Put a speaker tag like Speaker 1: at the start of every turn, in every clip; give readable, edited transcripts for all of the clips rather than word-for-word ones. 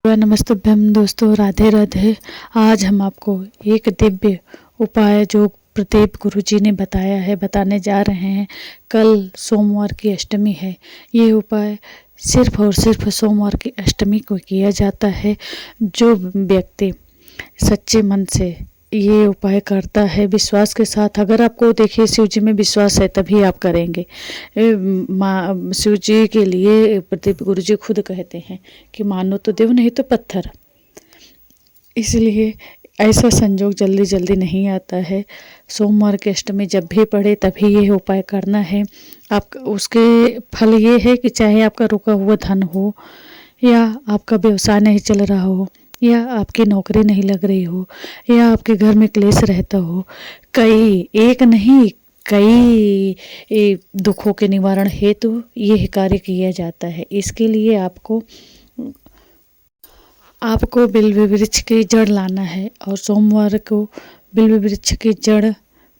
Speaker 1: नमस्तुभ्यम दोस्तों, राधे राधे। आज हम आपको एक दिव्य उपाय जो प्रदीप गुरुजी ने बताया है बताने जा रहे हैं। कल सोमवार की अष्टमी है। ये उपाय सिर्फ और सिर्फ सोमवार की अष्टमी को किया जाता है। जो व्यक्ति सच्चे मन से ये उपाय करता है विश्वास के साथ, अगर आपको देखिए शिव जी में विश्वास है तभी आप करेंगे। शिव जी के लिए प्रदीप गुरु जी खुद कहते हैं कि मानो तो देव नहीं तो पत्थर। इसलिए ऐसा संजोग जल्दी जल्दी नहीं आता है। सोमवार की अष्टमी जब भी पड़े तभी ये उपाय करना है। आप उसके फल ये है कि चाहे आपका रुका हुआ धन हो, या आपका व्यवसाय नहीं चल रहा हो, या आपकी नौकरी नहीं लग रही हो, या आपके घर में क्लेश रहता हो, एक नहीं कई दुखों के निवारण हेतु ये कार्य किया जाता है। इसके लिए आपको बिल्व वृक्ष की जड़ लाना है। और सोमवार को बिल्व वृक्ष की जड़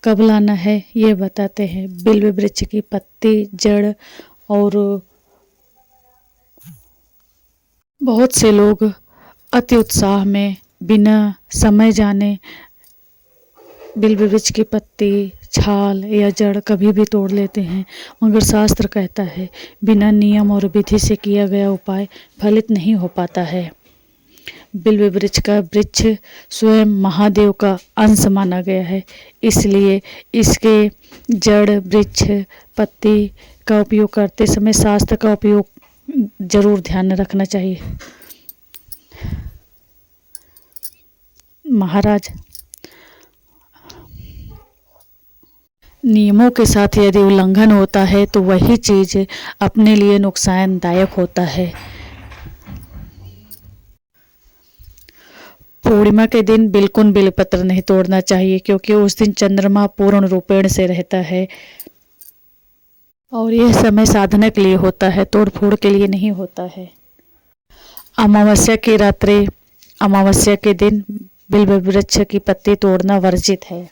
Speaker 1: कब लाना है ये बताते हैं। बिल्व वृक्ष की पत्ती, जड़, और बहुत से लोग अति उत्साह में बिना समय जाने बिल्व वृक्ष की पत्ती, छाल या जड़ कभी भी तोड़ लेते हैं। मगर शास्त्र कहता है बिना नियम और विधि से किया गया उपाय फलित नहीं हो पाता है। बिल्व वृक्ष का वृक्ष स्वयं महादेव का अंश माना गया है। इसलिए इसके जड़, वृक्ष, पत्ती का उपयोग करते समय शास्त्र का उपयोग जरूर ध्यान रखना चाहिए। महाराज, नियमों के साथ यदि उल्लंघन होता है तो वही चीज अपने लिए नुकसानदायक होता है। पूर्णिमा के दिन बिल्कुल बेलपत्र नहीं तोड़ना चाहिए, क्योंकि उस दिन चंद्रमा पूर्ण रूपेण से रहता है और यह समय साधना के लिए होता है, तोड़ फोड़ के लिए नहीं होता है। अमावस्या की रात्रि, अमावस्या के दिन बिल्व वृक्ष की पत्ती तोड़ना वर्जित है।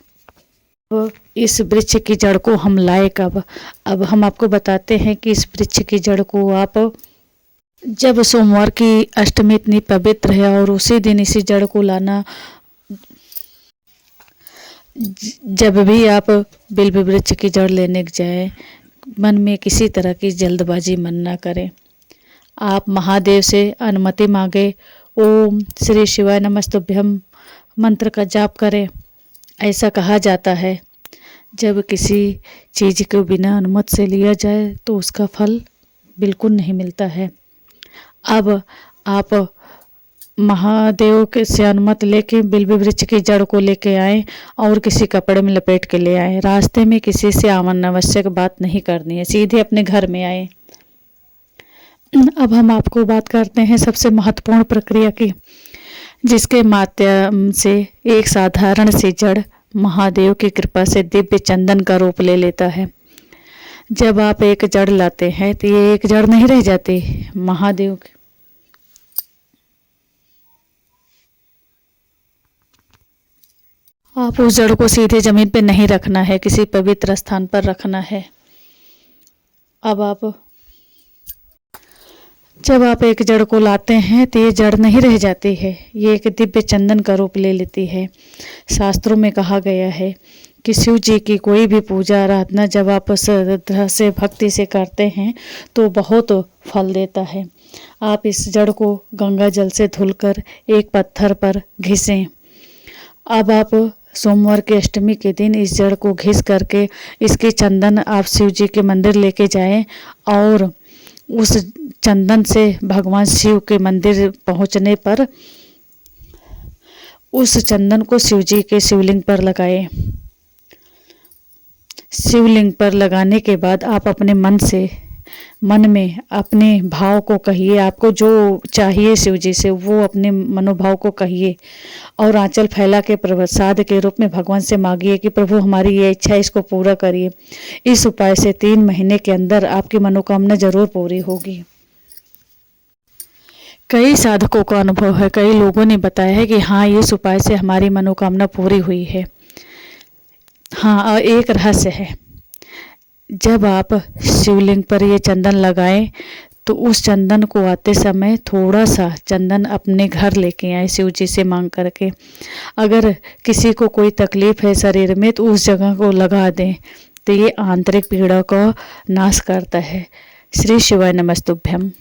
Speaker 1: इस वृक्ष की जड़ को हम लाए कब? अब हम आपको बताते हैं कि इस वृक्ष की जड़ को आप, जब सोमवार की अष्टमी इतनी पवित्र है और उसी दिन इसी जड़ को लाना। जब भी आप बिल्व वृक्ष की जड़ लेने जाए, मन में किसी तरह की जल्दबाजी मन ना करें। आप महादेव से अनुमति मांगे, ओम श्री शिवाय नमस्तुभ्यम मंत्र का जाप करें। ऐसा कहा जाता है जब किसी चीज़ को बिना अनुमति से लिया जाए तो उसका फल बिल्कुल नहीं मिलता है। अब आप महादेव के से अनुमति लेके बिल्व वृक्ष की जड़ को लेके आए और किसी कपड़े में लपेट के ले आए। रास्ते में किसी से अनावश्यक बात नहीं करनी है, सीधे अपने घर में आए। अब हम आपको बात करते हैं सबसे महत्वपूर्ण प्रक्रिया की, जिसके माध्यम से एक साधारण सी जड़ महादेव की कृपा से दिव्य चंदन का रूप ले लेता है। जब आप एक जड़ लाते हैं तो ये एक जड़ नहीं रह जाती महादेव की। आप उस जड़ को सीधे जमीन पे नहीं रखना है, किसी पवित्र स्थान पर रखना है। अब जब आप एक जड़ को लाते हैं तो ये जड़ नहीं रह जाती है, ये एक दिव्य चंदन का रूप ले लेती है। शास्त्रों में कहा गया है कि शिव जी की कोई भी पूजा आराधना जब आप श्रद्धा से भक्ति से करते हैं तो बहुत फल देता है। आप इस जड़ को गंगा जल से धुलकर एक पत्थर पर घिसें। अब आप सोमवार की अष्टमी के दिन इस जड़ को घिस करके इसकी चंदन आप शिव जी के मंदिर लेके जाएं और उस चंदन से भगवान शिव के मंदिर पहुंचने पर उस चंदन को शिव जी के शिवलिंग पर लगाएं। शिवलिंग पर लगाने के बाद आप अपने मन में अपने भाव को कहिए। आपको जो चाहिए शिव जी से वो अपने मनोभाव को कहिए और आंचल फैला के प्रसाद के रूप में भगवान से मांगिए कि प्रभु हमारी ये इच्छा इसको पूरा करिए। इस उपाय से 3 महीने के अंदर आपकी मनोकामना जरूर पूरी होगी। कई साधकों का अनुभव है, कई लोगों ने बताया है कि हाँ, इस उपाय से हमारी मनोकामना पूरी हुई है। हाँ, और एक रहस्य है, जब आप शिवलिंग पर ये चंदन लगाएं तो उस चंदन को आते समय थोड़ा सा चंदन अपने घर लेके आए शिव जी से मांग करके। अगर किसी को कोई तकलीफ है शरीर में तो उस जगह को लगा दें, तो ये आंतरिक पीड़ा को नाश करता है। श्री शिवाय नमस्तुभ्यम।